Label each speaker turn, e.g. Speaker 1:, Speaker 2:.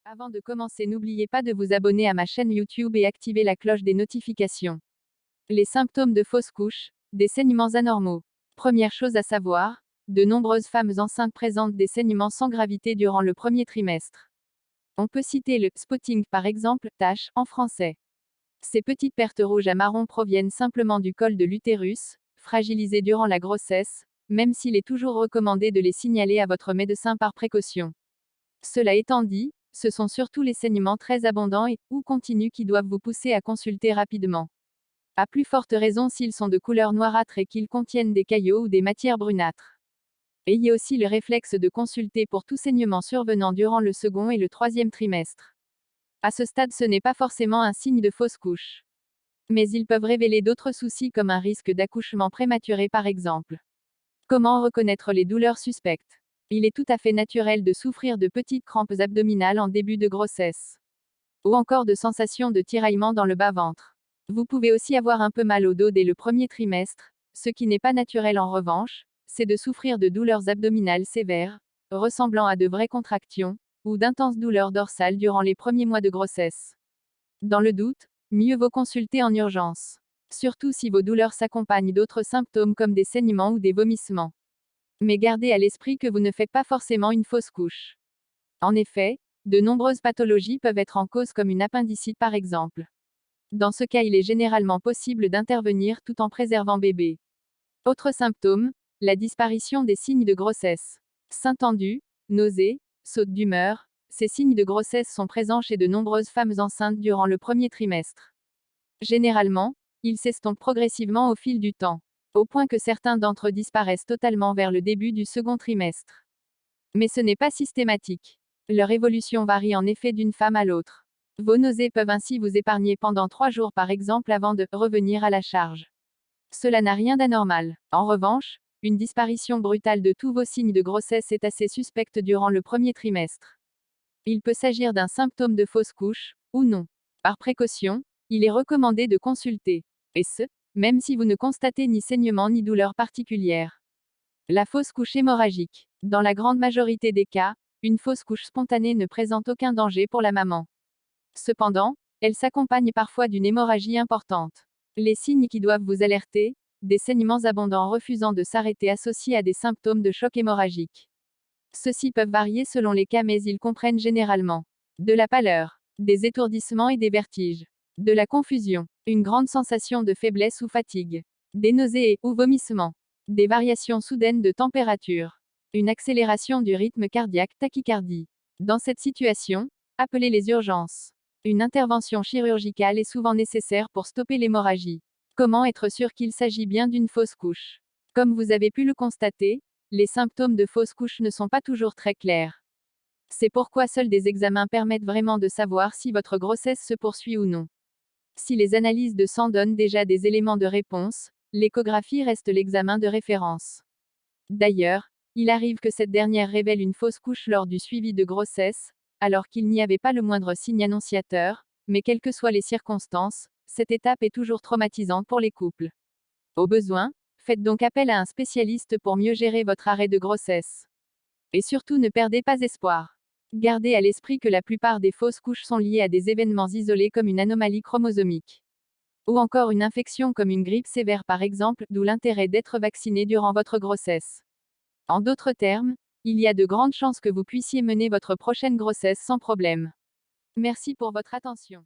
Speaker 1: Avant de commencer, n'oubliez pas de vous abonner à ma chaîne YouTube et activer la cloche des notifications. Les symptômes de fausse couche, des saignements anormaux. Première chose à savoir, de nombreuses femmes enceintes présentent des saignements sans gravité durant le premier trimestre. On peut citer le spotting par exemple, tache en français. Ces petites pertes rouges à marron proviennent simplement du col de l'utérus, fragilisé durant la grossesse, même s'il est toujours recommandé de les signaler à votre médecin par précaution. Cela étant dit, ce sont surtout les saignements très abondants ou continus qui doivent vous pousser à consulter rapidement. À plus forte raison s'ils sont de couleur noirâtre et qu'ils contiennent des caillots ou des matières brunâtres. Ayez aussi le réflexe de consulter pour tout saignement survenant durant le second et le troisième trimestre. À ce stade, ce n'est pas forcément un signe de fausse couche. Mais ils peuvent révéler d'autres soucis comme un risque d'accouchement prématuré par exemple. Comment reconnaître les douleurs suspectes? Il est tout à fait naturel de souffrir de petites crampes abdominales en début de grossesse. Ou encore de sensations de tiraillement dans le bas-ventre. Vous pouvez aussi avoir un peu mal au dos dès le premier trimestre. Ce qui n'est pas naturel en revanche, c'est de souffrir de douleurs abdominales sévères, ressemblant à de vraies contractions, ou d'intenses douleurs dorsales durant les premiers mois de grossesse. Dans le doute, mieux vaut consulter en urgence. Surtout si vos douleurs s'accompagnent d'autres symptômes comme des saignements ou des vomissements. Mais gardez à l'esprit que vous ne faites pas forcément une fausse couche. En effet, de nombreuses pathologies peuvent être en cause comme une appendicite par exemple. Dans ce cas, il est généralement possible d'intervenir tout en préservant bébé. Autres symptômes, la disparition des signes de grossesse. Seins tendus, nausées, sautes d'humeur, ces signes de grossesse sont présents chez de nombreuses femmes enceintes durant le premier trimestre. Généralement, ils s'estompent progressivement au fil du temps, au point que certains d'entre eux disparaissent totalement vers le début du second trimestre. Mais ce n'est pas systématique. Leur évolution varie en effet d'une femme à l'autre. Vos nausées peuvent ainsi vous épargner pendant 3 jours par exemple avant de revenir à la charge. Cela n'a rien d'anormal. En revanche, une disparition brutale de tous vos signes de grossesse est assez suspecte durant le premier trimestre. Il peut s'agir d'un symptôme de fausse couche, ou non. Par précaution, il est recommandé de consulter. Et ce, même si vous ne constatez ni saignement ni douleur particulière. La fausse couche hémorragique. Dans la grande majorité des cas, une fausse couche spontanée ne présente aucun danger pour la maman. Cependant, elle s'accompagne parfois d'une hémorragie importante. Les signes qui doivent vous alerter, des saignements abondants refusant de s'arrêter associés à des symptômes de choc hémorragique. Ceux-ci peuvent varier selon les cas mais ils comprennent généralement de la pâleur, des étourdissements et des vertiges, de la confusion, une grande sensation de faiblesse ou fatigue, des nausées ou vomissements, des variations soudaines de température, une accélération du rythme cardiaque, tachycardie. Dans cette situation, appelez les urgences. Une intervention chirurgicale est souvent nécessaire pour stopper l'hémorragie. Comment être sûr qu'il s'agit bien d'une fausse couche? Comme vous avez pu le constater, les symptômes de fausse couche ne sont pas toujours très clairs. C'est pourquoi seuls des examens permettent vraiment de savoir si votre grossesse se poursuit ou non. Si les analyses de sang donnent déjà des éléments de réponse, l'échographie reste l'examen de référence. D'ailleurs, il arrive que cette dernière révèle une fausse couche lors du suivi de grossesse, alors qu'il n'y avait pas le moindre signe annonciateur, mais quelles que soient les circonstances, cette étape est toujours traumatisante pour les couples. Au besoin, faites donc appel à un spécialiste pour mieux gérer votre arrêt de grossesse. Et surtout ne perdez pas espoir. Gardez à l'esprit que la plupart des fausses couches sont liées à des événements isolés comme une anomalie chromosomique. Ou encore une infection comme une grippe sévère par exemple, d'où l'intérêt d'être vacciné durant votre grossesse. En d'autres termes, il y a de grandes chances que vous puissiez mener votre prochaine grossesse sans problème. Merci pour votre attention.